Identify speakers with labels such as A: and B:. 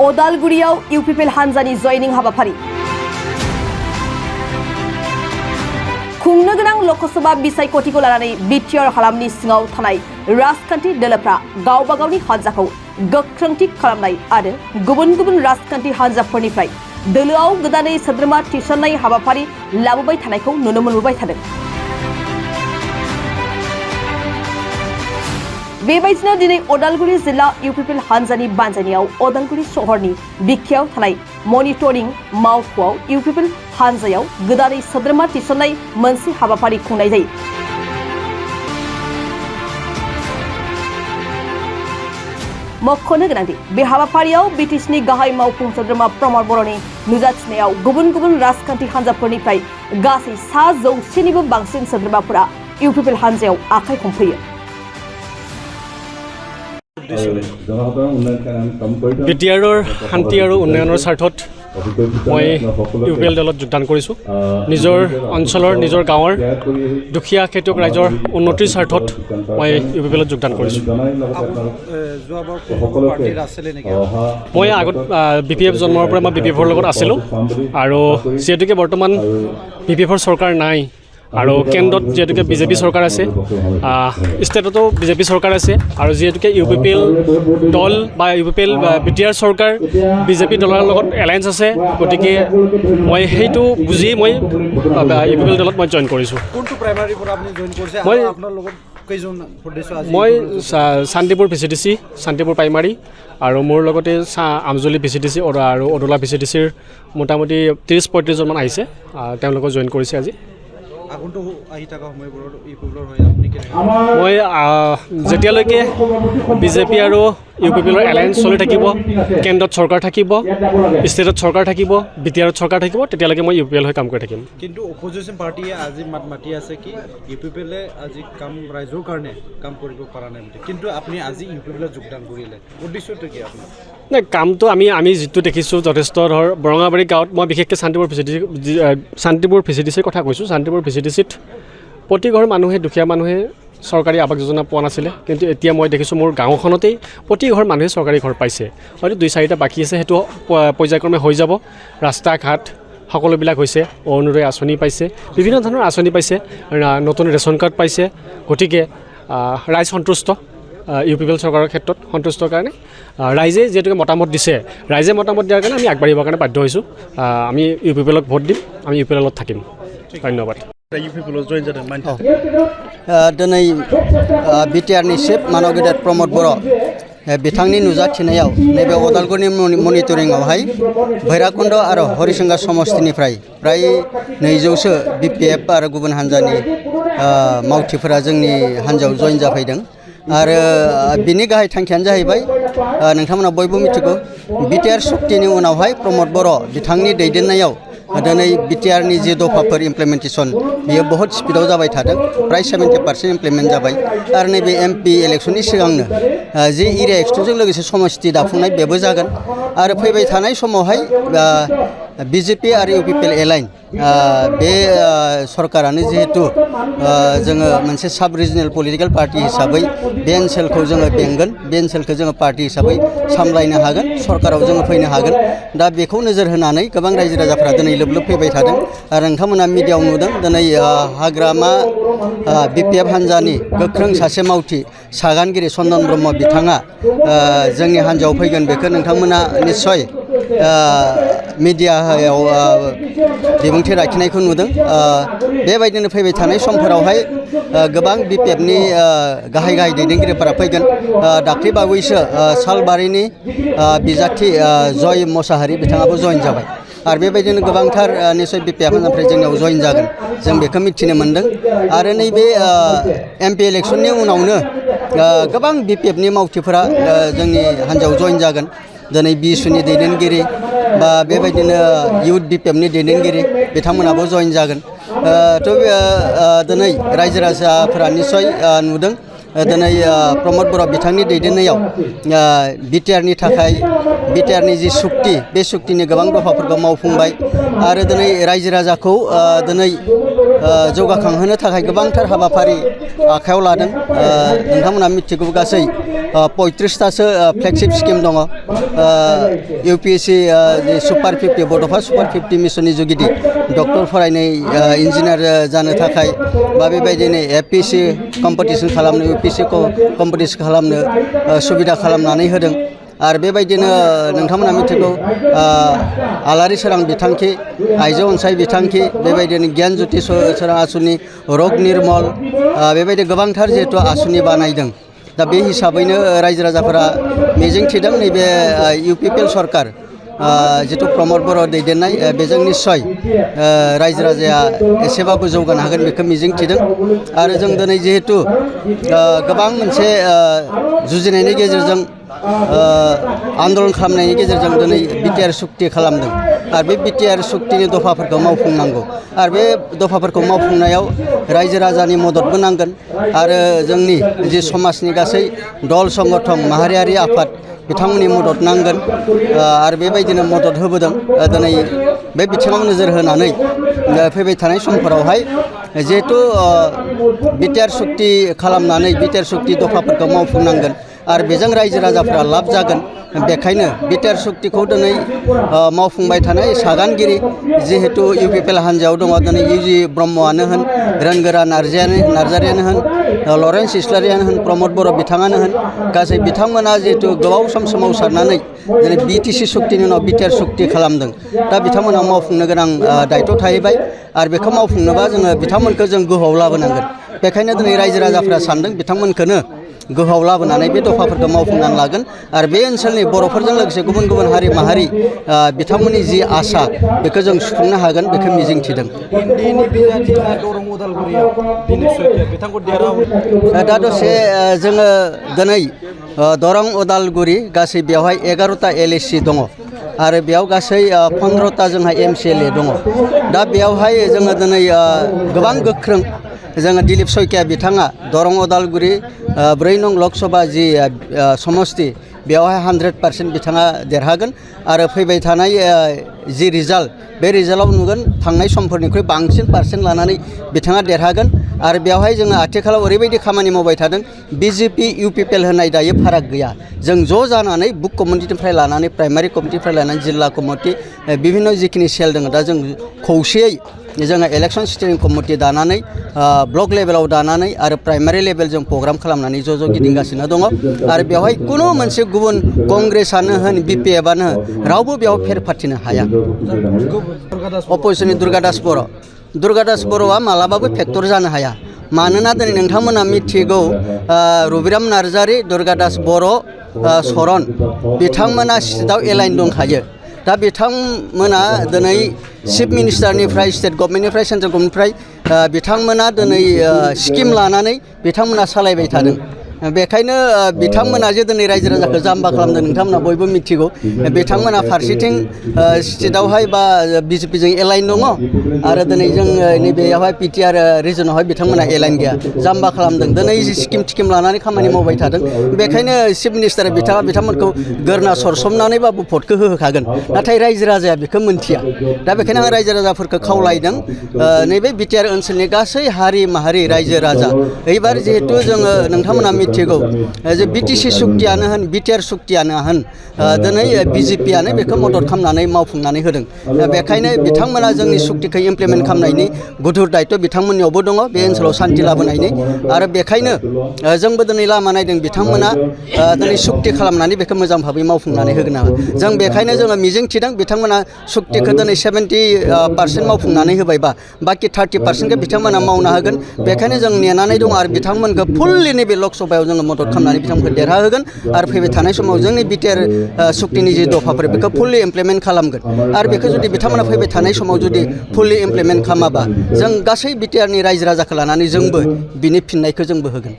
A: अदालगुरियाव इउपिपिएल हानजानि जयनिं हाबाफारि खुंनो गोनां ल'कसभा बिसायख'थिखौ लानानै बिटिआर हालामनि सिङाव थानाय राजखान्थि दोलोफ्रा गावबा गावनि हानजाखौ गोख्रोंथि खालामनाय आरो गुबुन गुबुन राजखान्थि हानजाफोरनिफ्राय दोलोआव गोदानै सोद्रोमा थिसननाय हाबाफारि लाबोबाय थानायखौ नुनो मोनबोबाय थादों। बेबायदिनो दिनै अदालगुरि जिल्ला इउपिपिएल हानजानि बानजायनायाव अदालगुरि सहरनि बिखायाव थानाय मनिटरिं मावख'आव इउपिपिएल हानजायाव गोदानै सोद्रोमा थिसननाय मोनसे हाबाफारि खुंनाय जायो। मख'नो गोनांदि बे हाबाफारियाव बिटिसिनि गाहाय मावफुं सोद्रोमा प्रमद बर'नि नुजाथिनायाव गुबुन गुबुन राजखान्थि हानजाफोरनिफ्राय गासै 100निबो बांसिन सोद्रोमाफोरा इउपिपिएल हानजायाव आखाइ हमफैयो।
B: বিটিআৰৰ শান্তি আৰু উন্নয়নৰ স্বাৰ্থত মই ইউপিএল দলত যোগদান কৰিছোঁ। নিজৰ অঞ্চলৰ নিজৰ গাঁৱৰ দুখীয়া খেতিয়ক ৰাইজৰ উন্নতিৰ স্বাৰ্থত মই ইউপিএলত যোগদান কৰিছোঁ। মই আগত বিপিএফ জন্মৰ পৰা মই বিপিএফৰ লগত আছিলোঁ আৰু যিহেতুকে বৰ্তমান বিপিএফৰ চৰকাৰ নাই আৰু কেন্দ্ৰত যেহেতুকে বিজেপি চৰকাৰ আছে, ষ্টেটতো বিজেপি চৰকাৰ আছে আৰু যিহেতুকে ইউপিপিএল দল বা ইউপিপিএল বিটিআৰ চৰকাৰ বিজেপি দলৰ লগত এলায়েন্স আছে, গতিকে মই সেইটো বুজি মই ইউপিপিএল দলত মই জইন কৰিছোঁ। মই শান্তিপুৰ ভিচিডিচি, শান্তিপুৰ প্ৰাইমাৰী আৰু মোৰ লগতে আমজলি ভিচিডিচি আৰু অদলা ভিচিডিচিৰ মোটামুটি 30-35জনমান আহিছে, তেওঁলোকক জইন কৰিছে আজি। মই যেতিয়ালৈকে বিজেপি আৰু ইউপিপিএলৰ এলায়েন্স চলি থাকিব, কেন্দ্ৰত চৰকাৰ থাকিব, ষ্টেটত চৰকাৰ থাকিব, বিটিআৰত চৰকাৰ থাকিব, তেতিয়ালৈকে মই ইউপিপিএল হৈ কাম কৰি থাকিম।
C: কিন্তু অপজিশ্যন পাৰ্টিয়ে আজি মাত মাতি আছে কি ইউপিপিএলে আজি কাম ৰাইজৰ কাৰণে কাম কৰিব পৰা নাই বুলি, কিন্তু আপুনি আজি ইউপিপিএলত যোগদান কৰিলে, উদ্দেশ্যটো কি আপোনাৰ?
B: নাই, কামটো আমি যিটো দেখিছোঁ যথেষ্ট বৰঙাবাৰী গাঁৱত, মই বিশেষকৈ শান্তিপুৰ ভিচিডিচিৰ কথা কৈছোঁ। শান্তিপুৰ ভিচিডিচিত প্ৰতি ঘৰ মানুহে, দুখীয়া মানুহে চৰকাৰী আৱাস যোজনা পোৱা নাছিলে, কিন্তু এতিয়া মই দেখিছোঁ মোৰ গাঁওখনতেই প্ৰতি ঘৰ মানুহে চৰকাৰী ঘৰ পাইছে। হয়তো 2-4টা বাকী আছে, সেইটো পৰ্যায়ক্ৰমে হৈ যাব। ৰাস্তা ঘাট সকলোবিলাক হৈছে, অৰুণোদয় আঁচনি পাইছে, বিভিন্ন ধৰণৰ আঁচনি পাইছে, নতুন ৰেচন কাৰ্ড পাইছে। গতিকে ৰাইজ সন্তুষ্ট, ইউপিপিএল চৰকাৰৰ ক্ষেত্ৰত সন্তুষ্টৰ কাৰণে ৰাইজে যিহেতুকে মতামত দিছে, ৰাইজে মতামত দিয়াৰ কাৰণে আমি আগবাঢ়িবৰ কাৰণে বাধ্য হৈছোঁ। আমি ইউপিপিএলক ভোট দিম, আমি ইউপিপিএলত থাকিম। ধন্যবাদ।
D: दिनै बिटिआरनि चिफ मानव गेदेर प्रमद बर' बिथांनि नुजाथिनायाव नैबे अदालगुरिनि मनिटरिंआवहाय भैराकुन्द आरो हरिसिंगा समष्टिनिफ्राय प्राय 200सो बिपिएफ आरो गुबुन हान्जानि मावथिफोरा जोंनि हान्जायाव जइन जाफैदों आरो बिनि गाहाय थांखियानो जाहैबाय नोंथांमोना बयबो मिथिगौ बिटिआर सुक्तिनि उनावहाय प्रमद बर' बिथांनि दैदेननायाव दिनै बिटिआरनि जि दफाफोर इमप्लिमेन्टेसन बियो बहुत स्पिडाव जाबाय थादों, प्राय 70% इमप्लिमेन्ट जाबाय आरो नैबे एमपि इलेक्सननि सिगांनो जि एरिया एक्सटेन्सनजों लोगोसे समष्टि दाफुंनाय बेबो जागोन आरो फैबाय थानाय समावहाय बिजेपि आरो इउपिपिएल एलाइन बे सरकारानो जिहेतु जोङो मोनसे साब रिजनेल पलिटिकेल पार्टि हिसाबै बे ओनसोलखौ जोङो बेंगोन, बे ओनसोलखौ जोङो पार्टि हिसाबै सामलायनो हागोन, सरकाराव जोङो फैनो हागोन। दा बेखौ नोजोर होनानै गोबां रायजो राजाफ्रा दिनै लोब लोब फैबाय थादों आरो नोंथांमोना मिडियायाव नुदों दिनै हाग्रामा बिपिएफ हान्जानि गोख्रों सासे मावथि सागानगिरि चन्दन ब्रह्म बिथाङा जोंनि हान्जायाव फैगोन, बेखौ नोंथांमोना निस्सय मिडियायाव बिबुंथि लाखिनायखौ नुदों। बेबायदिनो फैबाय थानाय समफोरावहाय गोबां बिपिएफनि गाहाय दैदेनगिरिफोरा फैगोन। दाख्लै बावैसो सालबारिनि बिजाथि जय मोसाहारि बिथाङाबो जइन जाबाय आरो बेबायदिनो गोबांथार निस्सय बिपिएफ हान्जानिफ्राय जोंनियाव जइन जागोन, जों बेखौ मिथिनो मोन्दों। आरो नैबे एमपि इलेक्सननि उनावनो गोबां बिपिएफनि मावथिफोरा जोंनि हान्जायाव जइन जागोन। दिनै बिएसुनि दैदेनगिरि बा बेबायदिनो इउथ बिपिएफनि दैदेनगिरि बिथांमोनाबो जइन जागोन। दिनै रायजो राजाफोरा निस्सय नुदों दिनै प्रमद बर' बिथांनि दैदेननायाव बिटिआरनि थाखाय बिटिआरनि जि सुक्ति बे सुक्तिनि गोबां दफाफोरखौ मावफुंबाय आरो दिनै रायजो राजाखौ दिनै जौगाखांहोनो थाखाय गोबांथार हाबाफारि आखायाव लादों। नोंथांमोना मिथिगौ गासै 35तासो फ्लेगशिप स्किम दङ। इउपिएससि सुपार 50 बड'फा सुपार 50 मिसननि जुगिदि डक्टर फरायनाय इन्जिनियार जानो थाखाय बा बेबायदिनो एपिएससि कम्पिटिसन खालामनो इउपिएससि कम्पिटिसन खालामनो सुबिदा खालामनानै होदों। आरो बेबायदिनो नोंथांमोना मिथिगौ आलारि सोरां बिथांखि आइजो अनसाय बिथांखि बेबायदिनो गियान ज्योति सोरां आसुनि रग निर्मल बेबायदि गोबांथार जिहेतु आसुनि बानायदों। दा बे हिसाबैनो रायजो राजाफोरा मिजिंथिदों नैबे इउपिपिएल सरकार जितु प्रमद बर' दैदेननाय बेजों निस्सय रायजो राजाया एसेबाबो जौगानो हागोन बेखौ मिजिंथिदों। आरो जों दिनै जिहेतु गोबां मोनसे जुजिनायनि गेजेरजों आन्दलन खालामनायनि गेजेरजों दिनै बिटिआर सुक्ति खालामदों आरो बे बिटिआर सुक्तिनि दफाफोरखौ मावफुंनांगौ आरो बे दफाफोरखौ मावफुंनायाव रायजो राजानि मददबो नांगोन आरो जोंनि जि समाजनि गासै दल संगठन माहारियारि आफाद बिथांमोननि मदद नांगोन आरो बेबायदिनो मदद होबोदों। दिनै बे बिथिङाव नोजोर होनानै फैबाय थानाय समफोरावहाय जिहेतु बिटिआर सुक्ति खालामनानै बिटिआर सुक्ति दफाफोरखौ मावफुंनांगोन आरो बेजों रायजो राजाफ्रा लाब जागोन। बेखायनो बिटिआर सुक्तिखौ दिनै मावफुंबाय थानाय सागानगिरि जिहेतु इउपिपिएल हान्जायाव दङ दिनै इउजि ब्रह्मआनो होन रोनगोरा नार्जारियानो होन लरेन्स इस्लारियानो होन प्रमद बर' बिथाङानो होन गासै बिथांमोना जिहेतु गोबाव सम सोमावसारनानै दिनै बिटिसि सुक्तिनि उनाव बिटिआर सुक्ति खालामदों। दा बिथांमोना मावफुंनो गोनां दायथ' थाहैबाय आरो बेखौ मावफुंनोबा जोङो बिथांमोनखौ जों गोहोआव लाबोनांगोन। बेखायनो दिनै रायजो राजाफ्रा सानदों बिथांमोनखौनो गोहोआव लाबोनानै बे दफाफोरखौ मावफुंनानै लागोन आरो बे ओनसोलनि बर'फोरजों लोगोसे गुबुन गुबुन हारि माहारि बिथांमोननि जि आसा बेखौ जों सुफुंनो हागोन बेखौ मिजिंथिदों। दा दसे जोङो दिनै दरं उदालगुरि गासै बेवहाय 11टा एलएसि दङ आरो बेयाव गासै 15टा जोंहा एमसिएलए दङ। दा बेयावहाय जोङो दिनै गोबां गोख्रों जोङो दिलीप सयकिया बिथाङा दरं उदालगुरि 4 नं लकसभा जि समस्ति बेवहाय 100% बिथाङा देरहागोन आरो फैबाय थानाय जि रिजाल्ट बे रिजाल्टआव नुगोन थांनाय समफोरनिख्रुइ बांसिन पार्सेन्ट लानानै बिथाङा देरहागोन। आरो बेवहाय जोङो आथिखालाव ओरैबायदि खामानि मावबाय थादों बिजेपि इउपिपिएल होननाय दायो फाराग गैया। जों ज' जानानै बुक कमिटिनिफ्राय लानानै प्राइमारि कमिटिनिफ्राय लानानै जिल्ला कमिटि बिभिन्न जिखिनि सेल दङ दा जों खौसेयै जोङो इलेक्सन स्टेरिं कमिटि दानानै ब्लक लेभेलाव दानानै आरो प्राइमारि लेभेल जों प्रग्राम खालामनानै ज' गिदिंगासिनो दङ आरो बेवहाय खुनु मोनसे गुबुन कंग्रेसआनो होन बिपिएफआनो रावबो बेयाव फेर फाथिनो हाया। अपोजिसननि दुर्गा दास बर'आ मालाबाबो फेक्टर जानो हाया। मानोना दिनै नोंथांमोना मिथिगौ रबिराम नार्जारि दुर्गा दास बर' सरन बिथांमोना सिटआव एलाइन दंखायो। दा बिथांमोना दिनै चिफ मिनिस्टारनिफ्राय स्टेट गभर्नमेन्टनिफ्राय सेन्ट्रेल गभर्नमेन्टनिफ्राय बिथांमोना दिनै स्किम लानानै बिथांमोना सालायबाय थादों। बेखायनो बिथांमोना जे दिनै रायजो राजाखौ जाम्बा खालामदों नोंथांमोना बयबो मिथिगौ। बिथांमोना फारसेथिं स्टेटआवहाय बा बिजेपिजों एलाइन दङ आरो दिनै जों नैबेयावहाय पिटिआर रिजनावहाय बिथांमोना एलाइन गैया जाम्बा खालामदों। दिनै स्किम थिकिम लानानै खामानि मावबाय थादों। बेखायनो चिफ मिनिस्टार बिथांमोनखौ गोरना सरसोमनानैबाबो भटखौ होहोखागोन। नाथाय रायजो राजाया बेखौ मोनथिया। दा बेखायनो आं रायजो राजाफोरखौ खावलायदों नैबे बिटिआर ओनसोलनि गासै हारि माहारि रायजो राजा एबार जिहेतु जोङो नोंथांमोना मिथिगौ जे बिटिसि सुक्तियानो होन बिटिआर सुक्तियानो होन दिनै बिजेपियानो बेखौ मदद खालामनानै मावफुंनानै होदों। बेखायनो बिथांमोना जोंनि सुक्तिखौ इमप्लिमेन्ट खालामनायनि गुधुर दायित्व बिथांमोननियावबो दङ बे ओनसोलाव सान्थि लाबोनायनि आरो बेखायनो जोंबो दिनै लामा नायदों बिथांमोना दिनै सुक्ति खालामनानै बेखौ मोजां भाबै मावफुंनानै होगोन आरो जों बेखायनो जोङो मिजिंथिदों बिथांमोना सुक्तिखौ दिनै 70% मावफुंनानै होबायबा बाखि 30%खौ बिथांमोना मावनो हागोन। बेखायनो जों नेनानै दं आरो बिथांमोनखौ फुल्लि नैबे लकसभायाव जोङो मदद खालामनानै बिथांमोनखौ देरहाहोगोन आरो फैबाय थानाय समाव जोंनि बिटिआर सुक्तिनि जि दफाफोर बेखौ फुल्लि इमप्लिमेन्ट खालामगोन आरो बेखौ जुदि बिथांमोना फैबाय थानाय समाव जुदि फुल्लि इमप्लिमेन्ट खालामाबा जों गासै बिटिआरनि रायजो राजाखौ लानानै जोंबो बिनि फिननायखौ जोंबो होगोन।